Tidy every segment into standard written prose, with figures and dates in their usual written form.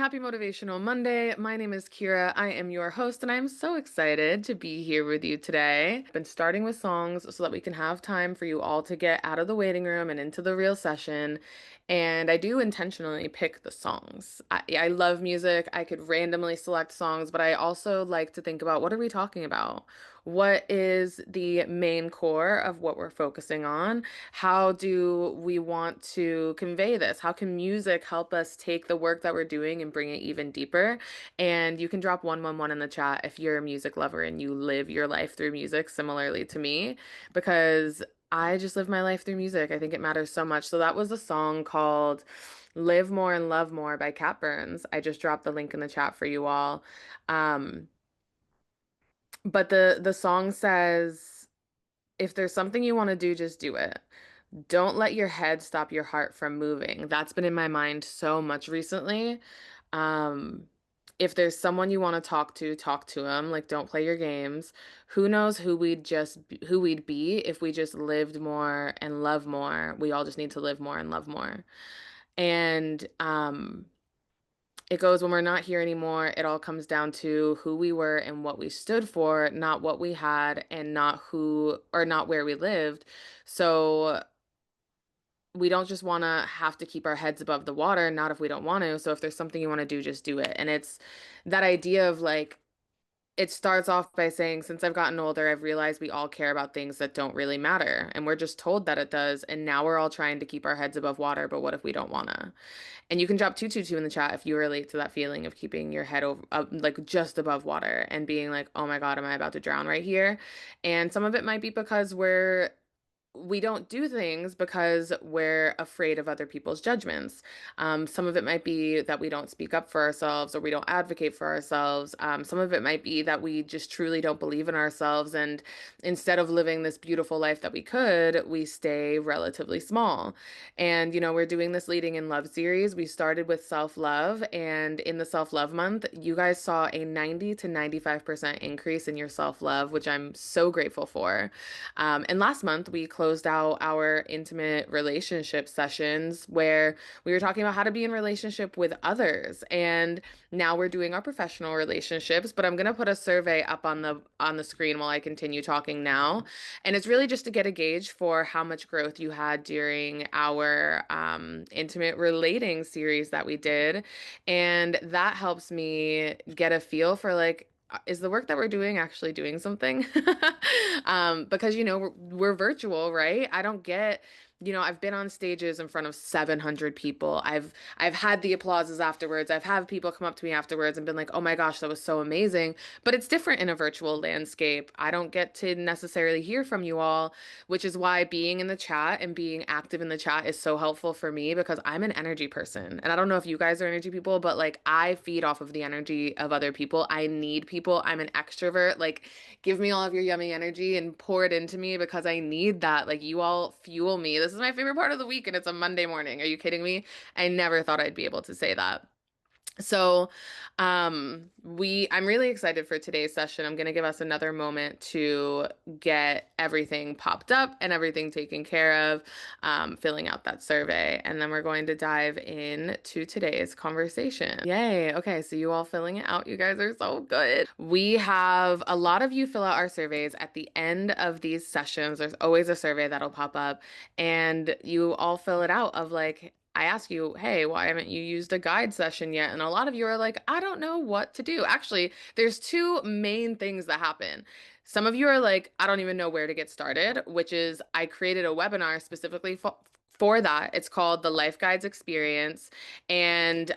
Happy Motivational Monday. My name is Kira. I am your host, and I'm so excited to be here with you today. I've been starting with songs so that we can have time for you all to get out of the waiting room and into the real session. And I do intentionally pick the songs. I love music. I could randomly select songs, but I also like to think about what are we talking about? What is the main core of what we're focusing on? How do we want to convey this? How can music help us take the work that we're doing and bring it even deeper? And you can drop 111 in the chat if you're a music lover and you live your life through music similarly to me, because I just live my life through music. I think it matters so much. So that was a song called Live More and Love More by Cat Burns. I just dropped the link in the chat for you all. Um, but the song says, if there's something you want to do, just do it. Don't let your head stop your heart from moving. That's been in my mind so much recently. Um, if there's someone you want to talk to them. Like, don't play your games. Who knows who we'd be if we just lived more and love more. We all just need to live more and love more. And it goes, when we're not here anymore, it all comes down to who we were and what we stood for, not what we had and not who or not where we lived. So we don't just want to have to keep our heads above the water, not if we don't want to. So if there's something you want to do, just do it. And it's that idea of like, it starts off by saying, since I've gotten older, I've realized we all care about things that don't really matter. And we're just told that it does. And now we're all trying to keep our heads above water. But what if we don't want to? And you can drop 222 in the chat if you relate to that feeling of keeping your head over, like just above water and being like, oh my God, am I about to drown right here? And some of it might be because we don't do things because we're afraid of other people's judgments. Some of it might be that we don't speak up for ourselves or we don't advocate for ourselves. Some of it might be that we just truly don't believe in ourselves. And instead of living this beautiful life that we could, we stay relatively small. And, we're doing this Leading in Love series. We started with self-love. And in the self-love month, you guys saw a 90 to 95% increase in your self-love, which I'm so grateful for. And last month, we closed out our intimate relationship sessions where we were talking about how to be in relationship with others. And now we're doing our professional relationships, but I'm going to put a survey up on the screen while I continue talking now. And it's really just to get a gauge for how much growth you had during our intimate relating series that we did. And that helps me get a feel for like, is the work that we're doing actually doing something? Because we're virtual, right? I don't get, I've been on stages in front of 700 people. I've had the applauses afterwards. I've had people come up to me afterwards and been like, "Oh my gosh, that was so amazing." But it's different in a virtual landscape. I don't get to necessarily hear from you all, which is why being in the chat and being active in the chat is so helpful for me because I'm an energy person. And I don't know if you guys are energy people, but like I feed off of the energy of other people. I need people. I'm an extrovert. Like, give me all of your yummy energy and pour it into me because I need that. Like, you all fuel me. This is my favorite part of the week, and it's a Monday morning. Are you kidding me? I never thought I'd be able to say that. So, I'm really excited for today's session. I'm going to give us another moment to get everything popped up and everything taken care of, filling out that survey. And then we're going to dive into today's conversation. Yay. Okay. So you all filling it out. You guys are so good. We have a lot of you fill out our surveys at the end of these sessions. There's always a survey that'll pop up and you all fill it out of like, I ask you, hey, why haven't you used a guide session yet? And a lot of you are like, I don't know what to do. Actually, there's two main things that happen. Some of you are like, I don't even know where to get started, which is I created a webinar specifically for that. It's called the Life Guides Experience, and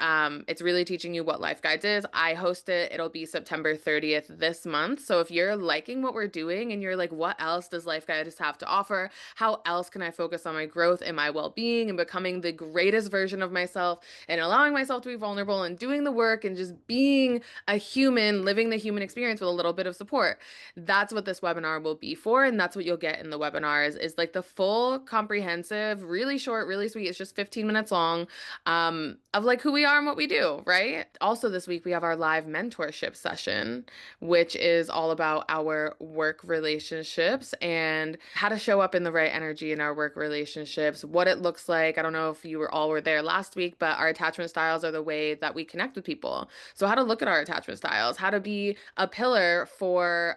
it's really teaching you what Life Guides is. I host it. It'll be September 30th this month. So if you're liking what we're doing and you're like, what else does Life Guides have to offer? How else can I focus on my growth and my well-being and becoming the greatest version of myself and allowing myself to be vulnerable and doing the work and just being a human, living the human experience with a little bit of support? That's what this webinar will be for, and that's what you'll get in the webinar is like the full, comprehensive, really really short, really sweet. It's just 15 minutes long, of like who we are and what we do, right? Also, this week we have our live mentorship session, which is all about our work relationships and how to show up in the right energy in our work relationships, what it looks like. I don't know if you were there last week, but our attachment styles are the way that we connect with people. So how to look at our attachment styles, how to be a pillar for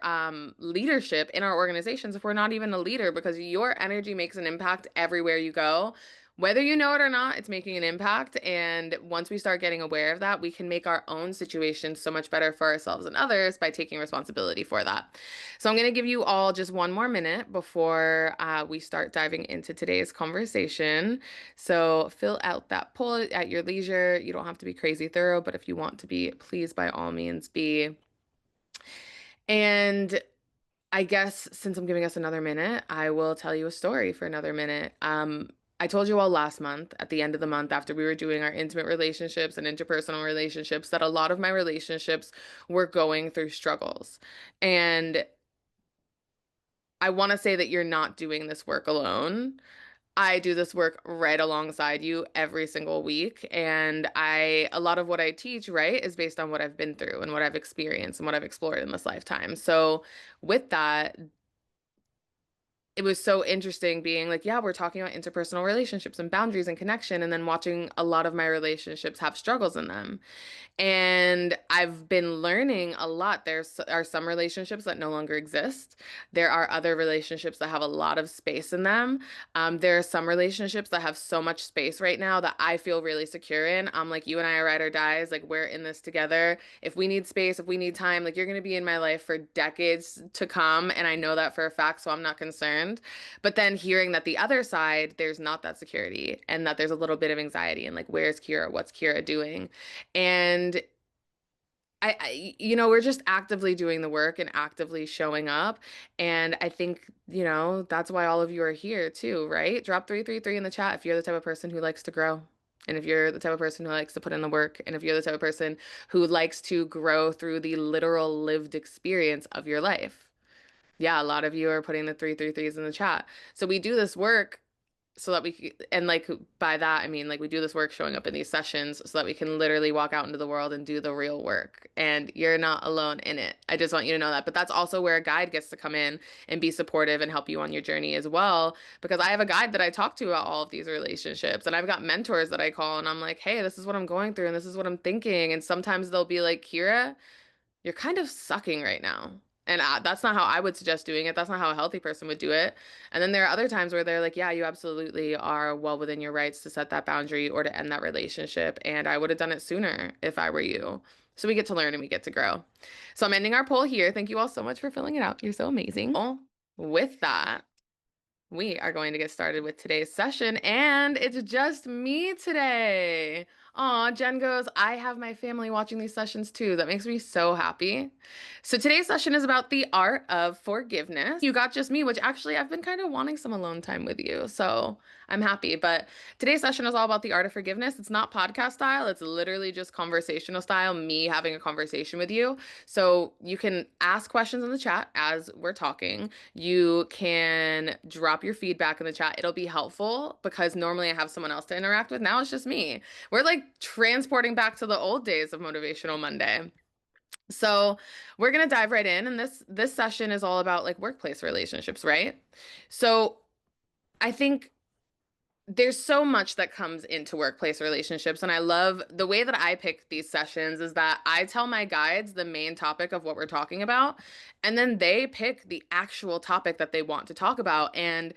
leadership in our organizations if we're not even a leader, because your energy makes an impact everywhere you go. Whether you know it or not, it's making an impact. And once we start getting aware of that, we can make our own situation so much better for ourselves and others by taking responsibility for that. So I'm going to give you all just one more minute before we start diving into today's conversation. So fill out that poll at your leisure. You don't have to be crazy thorough, but if you want to be, please by all means be. And I guess since I'm giving us another minute, I will tell you a story for another minute. I told you all last month, at the end of the month, after we were doing our intimate relationships and interpersonal relationships, that a lot of my relationships were going through struggles. And I want to say that you're not doing this work alone. I do this work right alongside you every single week. And a lot of what I teach, right, is based on what I've been through and what I've experienced and what I've explored in this lifetime. So with that, it was so interesting being like, yeah, we're talking about interpersonal relationships and boundaries and connection, and then watching a lot of my relationships have struggles in them. And I've been learning a lot. Are some relationships that no longer exist. There are other relationships that have a lot of space in them. There are some relationships that have so much space right now that I feel really secure in. I'm like, you and I are ride or dies. Like, we're in this together. If we need space, if we need time, like, you're going to be in my life for decades to come. And I know that for a fact, so I'm not concerned. But then hearing that the other side, there's not that security and that there's a little bit of anxiety and like, where's Kira? What's Kira doing? And we're just actively doing the work and actively showing up. And I think, that's why all of you are here too, right? Drop 333 in the chat if you're the type of person who likes to grow. And if you're the type of person who likes to put in the work, and if you're the type of person who likes to grow through the literal lived experience of your life. Yeah, a lot of you are putting the 333s in the chat. So we do this work so that and like by that, I mean, like, we do this work showing up in these sessions so that we can literally walk out into the world and do the real work. And you're not alone in it. I just want you to know that. But that's also where a guide gets to come in and be supportive and help you on your journey as well. Because I have a guide that I talk to about all of these relationships. And I've got mentors that I call and I'm like, hey, this is what I'm going through and this is what I'm thinking. And sometimes they'll be like, Kira, you're kind of sucking right now. And that's not how I would suggest doing it. That's not how a healthy person would do it. And then there are other times where they're like, yeah, you absolutely are well within your rights to set that boundary or to end that relationship. And I would have done it sooner if I were you. So we get to learn and we get to grow. So I'm ending our poll here. Thank you all so much for filling it out. You're so amazing. With that, we are going to get started with today's session, and it's just me today. Aw, Jen goes, I have my family watching these sessions too. That makes me so happy. So today's session is about the art of forgiveness. You got just me, which actually I've been kind of wanting some alone time with you, so I'm happy. But today's session is all about the art of forgiveness. It's not podcast style. It's literally just conversational style, me having a conversation with you. So you can ask questions in the chat as we're talking. You can drop your feedback in the chat. It'll be helpful because normally I have someone else to interact with. Now it's just me. We're like transporting back to the old days of Motivational Monday. So we're going to dive right in. And this session is all about like workplace relationships, right? So I think there's so much that comes into workplace relationships. And I love the way that I pick these sessions is that I tell my guides the main topic of what we're talking about, and then they pick the actual topic that they want to talk about. And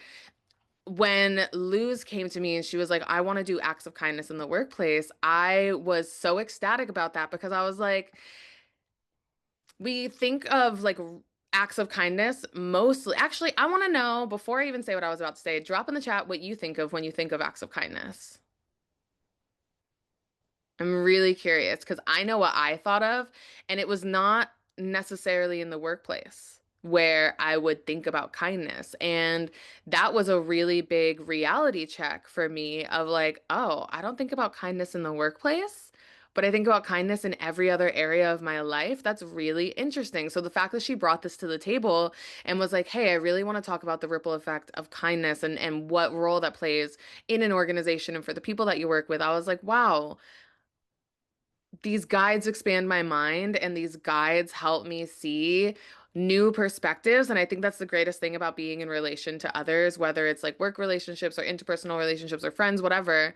when Luz came to me and she was like, I want to do acts of kindness in the workplace, I was so ecstatic about that because I was like, we think of like acts of kindness mostly. Actually, I want to know, before I even say what I was about to say, drop in the chat what you think of when you think of acts of kindness. I'm really curious because I know what I thought of, and it was not necessarily in the workplace where I would think about kindness. And that was a really big reality check for me of like, oh, I don't think about kindness in the workplace. but I think about kindness in every other area of my life. That's really interesting. So the fact that she brought this to the table and was like, "Hey, I really want to talk about the ripple effect of kindness and what role that plays in an organization and for the people that you work with." I was like, "Wow, these guides expand my mind and these guides help me see new perspectives." And I think that's the greatest thing about being in relation to others, whether it's like work relationships or interpersonal relationships or friends, whatever.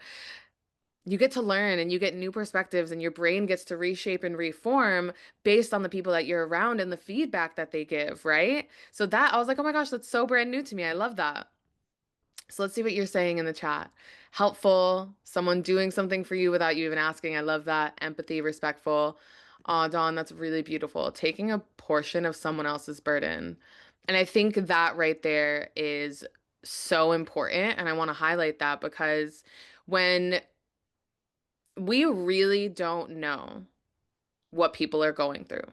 You get to learn and you get new perspectives, and your brain gets to reshape and reform based on the people that you're around and the feedback that they give, right? So that I was like, oh my gosh, that's so brand new to me. I love that. So let's see what you're saying in the chat. Helpful, someone doing something for you without you even asking. I love that. Empathy, respectful. Aw, Dawn, that's really beautiful. Taking a portion of someone else's burden. And I think that right there is so important. And I want to highlight that because when we really don't know what people are going through.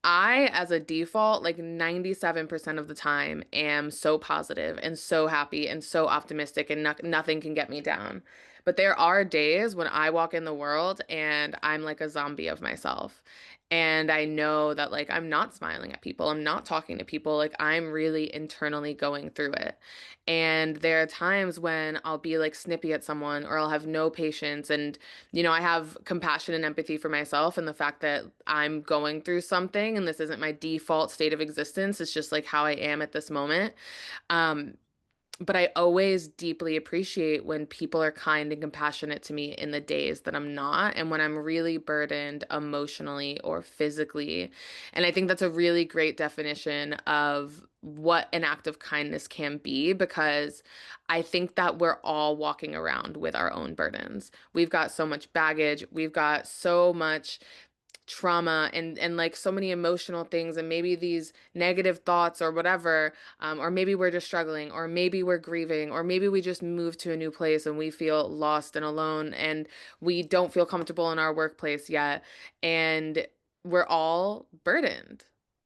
I, as a default, like 97% of the time, am so positive and so happy and so optimistic, and nothing can get me down. But there are days when I walk in the world and I'm like a zombie of myself. And I know that, like, I'm not smiling at people, I'm not talking to people, like, I'm really internally going through it. And there are times when I'll be like snippy at someone or I'll have no patience. And I have compassion and empathy for myself and the fact that I'm going through something and this isn't my default state of existence. It's just like how I am at this moment. Um, but I always deeply appreciate when people are kind and compassionate to me in the days that I'm not, and when I'm really burdened emotionally or physically. And I think that's a really great definition of what an act of kindness can be, because I think that we're all walking around with our own burdens. We've got so much baggage, we've got so much trauma and like so many emotional things, and maybe these negative thoughts or whatever, or maybe we're just struggling, or maybe we're grieving, or maybe we just moved to a new place and we feel lost and alone and we don't feel comfortable in our workplace yet, and we're all burdened.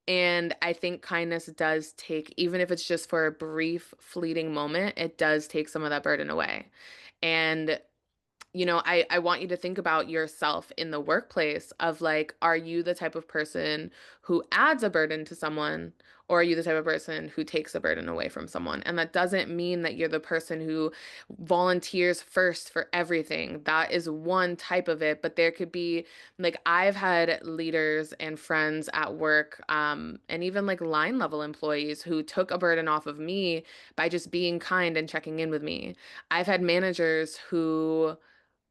And I think kindness does take, even if it's just for a brief fleeting moment, it does take some of that burden away. And I want you to think about yourself in the workplace of like, are you the type of person who adds a burden to someone, or are you the type of person who takes a burden away from someone? And that doesn't mean that you're the person who volunteers first for everything. That is one type of it, but there could be like, I've had leaders and friends at work, and even like line level employees who took a burden off of me by just being kind and checking in with me. I've had managers who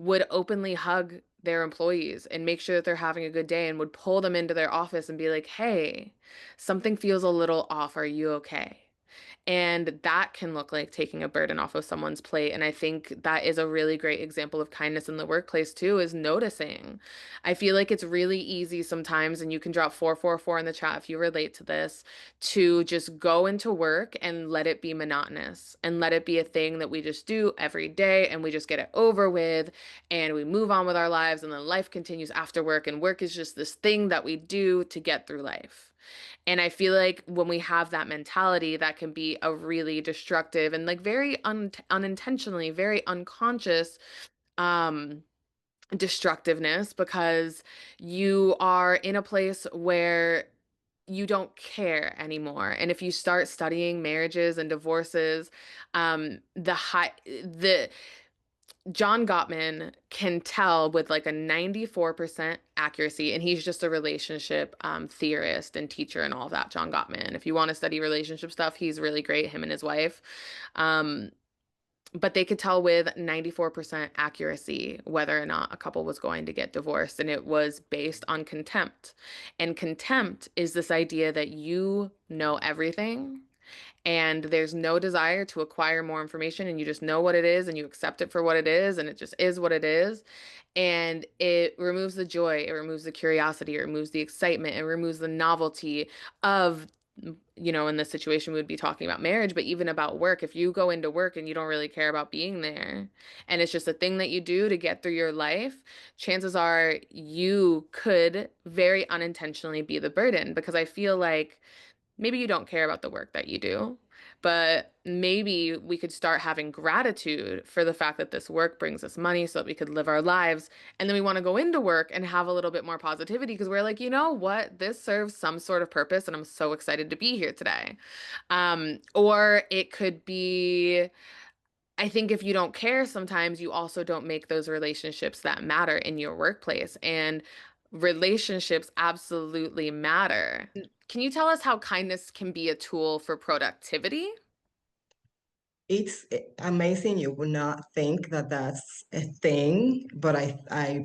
would openly hug their employees and make sure that they're having a good day, and would pull them into their office and be like, "Hey, something feels a little off. Are you okay?" And that can look like taking a burden off of someone's plate. And I think that is a really great example of kindness in the workplace too, is noticing. I feel like it's really easy sometimes, and you can drop 444 in the chat if you relate to this, to just go into work and let it be monotonous and let it be a thing that we just do every day and we just get it over with and we move on with our lives, and then life continues after work, and work is just this thing that we do to get through life. And I feel like when we have that mentality, that can be a really destructive and like very unintentionally, very unconscious um destructiveness, because you are in a place where you don't care anymore. And if you start studying marriages and divorces, the John Gottman can tell with like a 94% accuracy, and he's just a relationship theorist and teacher and all of that. John Gottman. If you want to study relationship stuff, he's really great, him and his wife. Um, but they could tell with 94% accuracy whether or not a couple was going to get divorced, and it was based on contempt. And contempt is this idea that you know everything and there's no desire to acquire more information, and you just know what it is and you accept it for what it is, and it just is what it is. And it removes the joy, it removes the curiosity, it removes the excitement, it removes the novelty of, in this situation, we would be talking about marriage, but even about work. If you go into work and you don't really care about being there, and it's just a thing that you do to get through your life, chances are you could very unintentionally be the burden, because I feel like maybe you don't care about the work that you do, But maybe we could start having gratitude for the fact that this work brings us money so that we could live our lives. And then we want to go into work and have a little bit more positivity because we're like, you know what? This serves some sort of purpose, and I'm so excited to be here today. Or it could be, I think if you don't care, sometimes you also don't make those relationships that matter in your workplace. And relationships absolutely matter. Can you tell us how kindness can be a tool for productivity? It's amazing. You would not think that that's a thing, but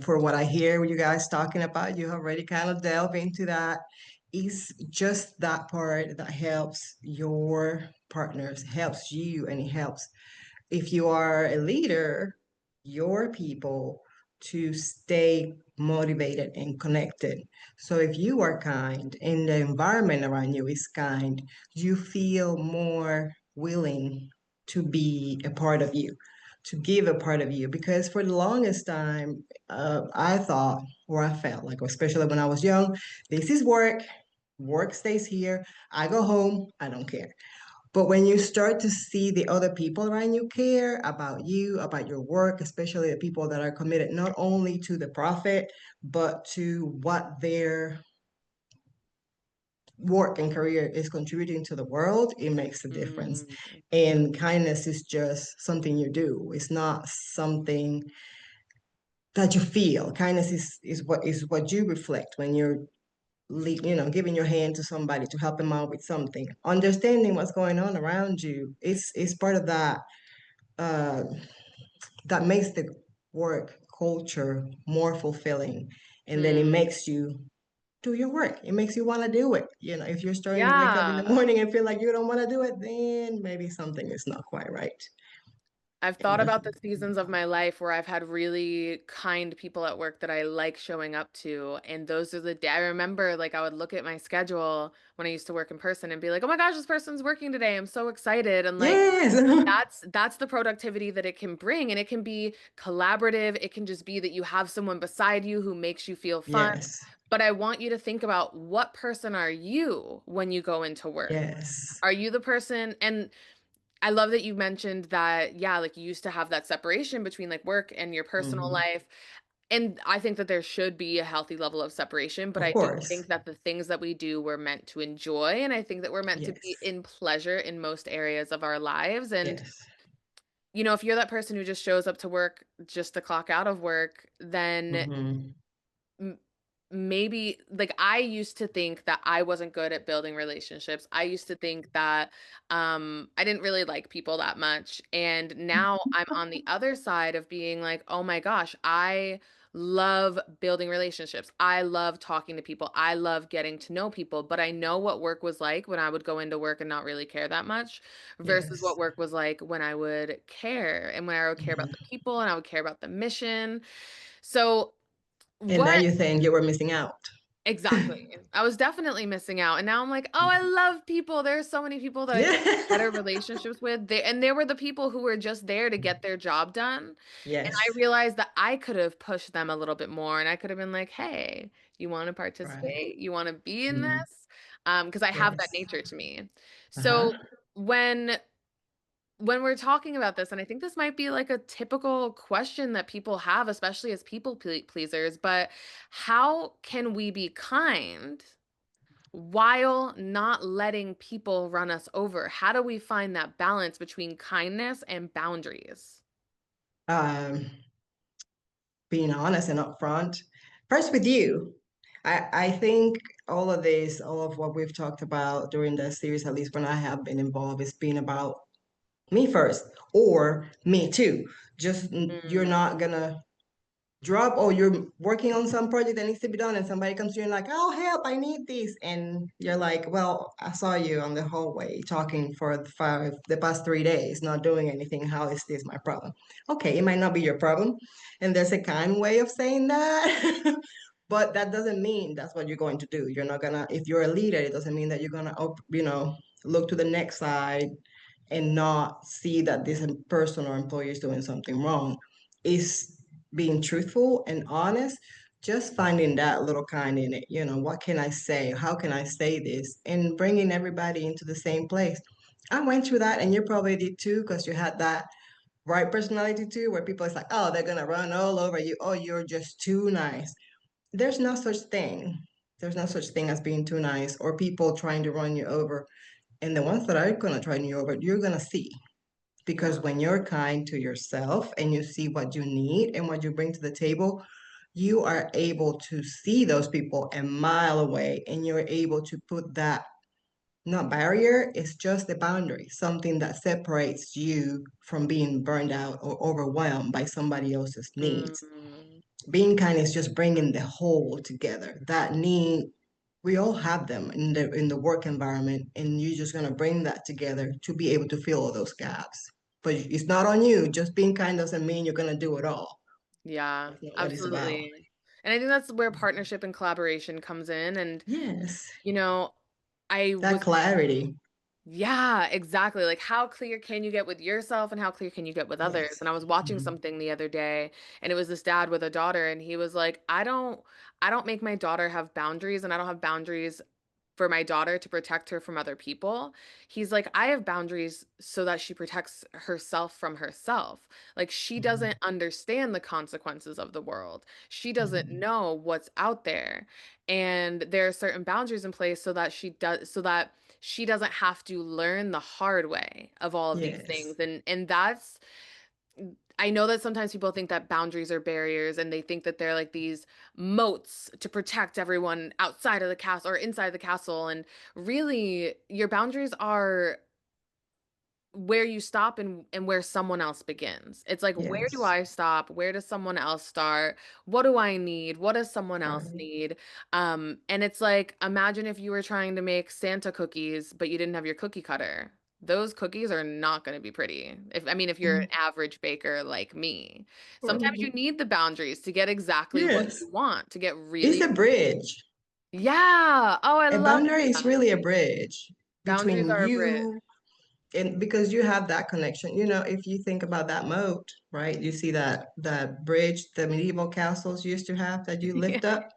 for what I hear you guys talking about, you already kind of delve into that. It's just that part that helps your partners, helps you, and it helps if you are a leader, your people to stay motivated and connected. So if you are kind and the environment around you is kind, you feel more willing to be a part of you, to give a part of you. Because for the longest time, I thought, or I felt like, especially when I was young, this is work. Work stays here. I go home. I don't care. But when you start to see the other people around you, about your work, especially the people that are committed not only to the profit, but to what their work and career is contributing to the world, it makes a difference. Mm, And kindness is just something you do. It's not something that you feel. Kindness is what you reflect when you're giving your hand to somebody to help them out with something. Understanding what's going on around you is part of uh, that makes the work culture more fulfilling. And then it mm. makes you do your work. It makes you want to do it. If you're starting to wake up in the Yeah. morning and feel like you don't want to do it, then maybe something is not quite right. I've And thought about the seasons of my life where I've had really kind people at work that I like showing up to. And those are the day I remember, like, I would look at my schedule when I used to work in person and be like, oh my gosh, this person's working today. I'm so excited. And like, yes, that's the productivity that it can bring. And it can be collaborative. It can just be that you have someone beside you who makes you feel fun. yes, But I want you to think about, what person are you when you go into work? yes. Are you the person? And I love that you mentioned that, yeah, like you used to have that separation between like work and your personal Hmm. life. And I think that there should be a healthy level of separation, but Of I do course. think that the things that we do we're meant to enjoy. And I think that we're meant to be Yes, in pleasure in most areas of our lives. And, yes. if you're that person who just shows up to work just to clock out of work, then Hmm. m- maybe like I used to think that I wasn't good at building relationships. I used to think that I didn't really like people that much. And now I'm on the other side of being like, "Oh my gosh, I love building relationships. I love talking to people. I love getting to know people, but I know what work was like when I would go into work and not really care that much versus what Yes. work was like when I would care and when I would care about the Hmm. people and I would care about the mission." So And now what you think you were missing out. exactly. I was definitely missing out. And now I'm like, oh, I love people. There are so many people that I could have better Yeah. relationships with. And they were the people who were just there to get their job done. And I Yes. realized that I could have pushed them a little bit more. And I could have been like, hey, you want to Right. participate? You want to be in Mm. this? Because I have that Yes. nature to me. Uh-huh. So when when we're talking about this, and I think this might be like a typical question that people have, especially as pleasers, but how can we be kind while not letting people run us over? How do we find that balance between kindness and boundaries? Um, Being honest and upfront. First with you. I think all of what we've talked about during the series, at least when I have been involved, is being about me first or me too. Just you're Mm, not gonna drop or you're working on some project that needs to be done and somebody comes to you and like, oh help, I need this. And you're like, well, I saw you on the hallway talking for the past 3 days, not doing anything. How is this my problem? Okay, it might not be your problem. And there's a kind way of saying that. But that doesn't mean that's what you're going to do. You're not gonna, if you're a leader, it doesn't mean that you're gonna, look to the next side and not see that this person or employee is doing something wrong. Is being truthful and honest, just finding that little kind in it. What can I say? How can I say this? And bringing everybody into the same place. I went through that, and you probably did too, because you had that right personality too, where people is like, oh, they're gonna run all over you. Oh, you're just too nice. There's no such thing. There's no such thing as being too nice or people trying to run you over. And the ones that are gonna try you over, you're gonna see. Because Yeah. when you're kind to yourself and you see what you need and what you bring to the table, you are able to see those people a mile away and you're able to put that not barrier, it's just a boundary, something that separates you from being burned out or overwhelmed by somebody else's needs. Mm, Being kind is just bringing the whole together. That need, we all have them in the work environment, and you're just gonna bring that together to be able to fill all those gaps. But it's not on you. Just being kind doesn't mean you're gonna do it all. yeah, That's not what it's about. absolutely. And I think that's where partnership and collaboration comes in. And, Yes, you know, I that was clarity. Yeah, exactly. Like, how clear can you get with yourself and how clear can you get with others? Yes. And I was watching Mhm. something the other day, and it was this dad with a daughter, and he was like, I don't make my daughter have boundaries, and I don't have boundaries for my daughter to protect her from other people. He's like, I have boundaries so that she protects herself from herself. Like, she Mhm. doesn't understand the consequences of the world. She doesn't Mhm. know what's out there. And there are certain boundaries in place so that she doesn't have to learn the hard way of all of these Yes. things. And that's I know that sometimes people think that boundaries are barriers and they think that they're like these moats to protect everyone outside of the castle or inside the castle. And really, your boundaries are where you stop and where someone else begins. It's like, where do Yes. I stop? Where does someone else start? What do I need? What does someone else Right. need? And it's like, imagine if you were trying to make Santa cookies, but you didn't have your cookie cutter. Those cookies are not going to be pretty. If you're an Mhm. average baker like me, sometimes you Mhm. need the boundaries to get exactly what Yes. you want, to get It's really, a bridge. yeah. Oh, I A love boundary is that. really a bridge Boundaries between are a bridge. you and because you have that connection. If you think about that moat, right? You see that bridge the medieval castles used to have that you lift Yeah. up.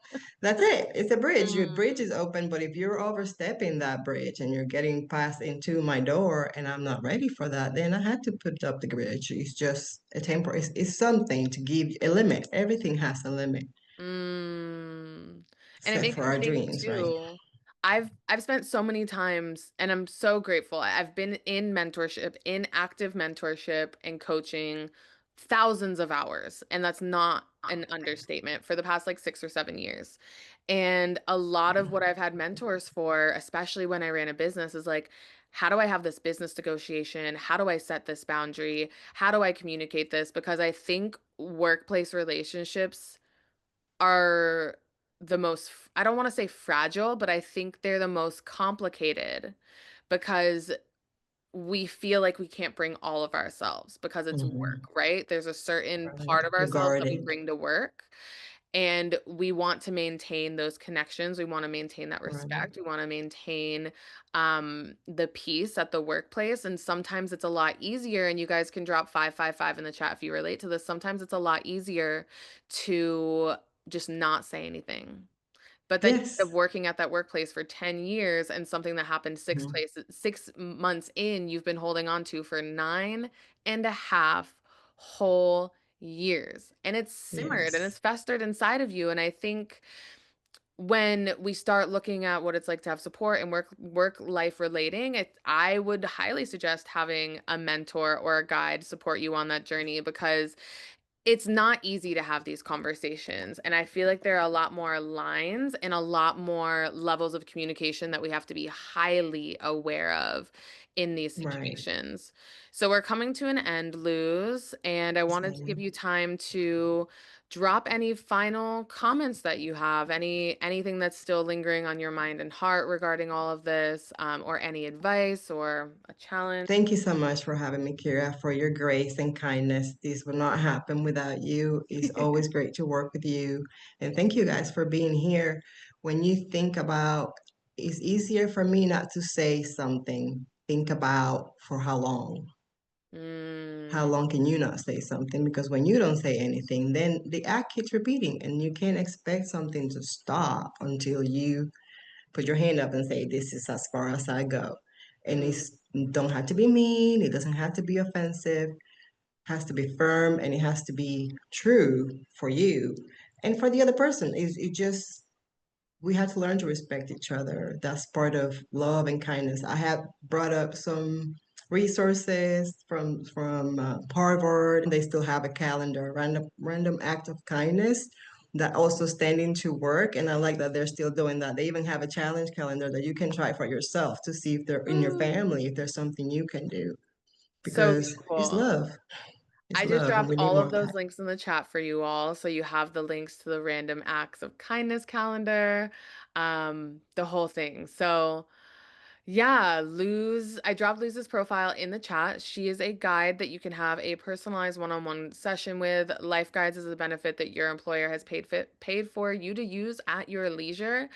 That's it. It's a bridge. Your bridge Mm. is open, but if you're overstepping that bridge and you're getting past into my door and I'm not ready for that, then I had to put up the bridge. It's just a temporary, it's something to give a limit. Everything has a limit, Mm. And it except makes for me our think dreams, right? too. I've spent so many times and I'm so grateful. I've been in mentorship, in active mentorship and coaching thousands of hours, and that's not an understatement for the past like 6 or 7 years. And a lot of what I've had mentors for, especially when I ran a business, is like, how do I have this business negotiation? How do I set this boundary? How do I communicate this? Because I think workplace relationships are the most, I don't want to say fragile, but I think they're the most complicated because we feel like we can't bring all of ourselves because it's work, Mhm. right? There's a certain Right. part of You're ourselves that we guarding. bring to work. And we want to maintain those connections. We want to maintain that Right. respect. We want to maintain the peace at the workplace. And sometimes it's a lot easier. And you guys can drop 555 in the chat if you relate to this. Sometimes it's a lot easier to just not say anything. But then you end up Yes. working at that workplace for 10 years and something that happened Mhm. 6 months in, you've been holding on to for 9.5 whole years. And it's simmered and Yes. it's festered inside of you. And I think when we start looking at what it's like to have support and work life relating, I would highly suggest having a mentor or a guide support you on that journey because it's not easy to have these conversations. And I feel like there are a lot more lines and a lot more levels of communication that we have to be highly aware of in these Right. situations. So we're coming to an end, Luz, and I Yes, wanted to give ma'am. you time to drop any final comments that you have, anything that's still lingering on your mind and heart regarding all of this, or any advice or a challenge. Thank you so much for having me, Kira, for your grace and kindness. This would not happen without you. It's always great to work with you. And thank you guys for being here. When you think about, it's easier for me not to say something. Think about for how long. How Mm, long can you not say something? Because when you don't say anything, then the act keeps repeating, and you can't expect something to stop until you put your hand up and say, this is as far as I go. And mm, Don't have to be mean. It doesn't have to be offensive. Has to be firm and it has to be true for you and for the other person. Is it just we had to learn to respect each other. That's part of love and kindness. I have brought up some resources from Harvard, and they still have a calendar, random act of kindness that also standing to work. And I like that they're still doing that. They even have a challenge calendar that you can try for yourself to see if they're in your Ooh, family, if there's something you can do, so because it's beautiful. love. It's I just love, and dropped we need all more of of those that. links in the chat for you all. So you have the links to the random acts of kindness calendar, the whole thing. So yeah, I dropped Luz's profile in the chat. She is a guide that you can have a personalized one-on-one session with. Life Guides is a benefit that your employer has paid for you to use at your leisure.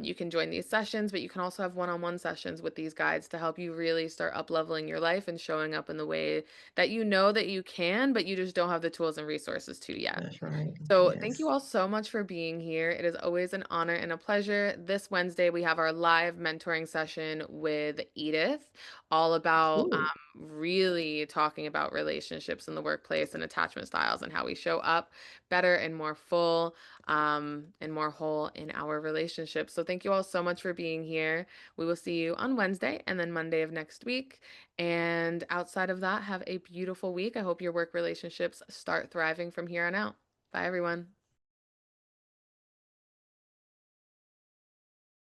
You can join these sessions, but you can also have one-on-one sessions with these guides to help you really start up-leveling your life and showing up in the way that you know that you can, but you just don't have the tools and resources to yet. That's right. So, thank you Yes. all so much for being here. It is always an honor and a pleasure. This Wednesday, we have our live mentoring session with Edith, all about Ooh, really talking about relationships in the workplace and attachment styles and how we show up better and more full and more whole in our relationships. So, thank you all so much for being here. We will see you on Wednesday and then Monday of next week. And outside of that, have a beautiful week. I hope your work relationships start thriving from here on out. Bye, everyone.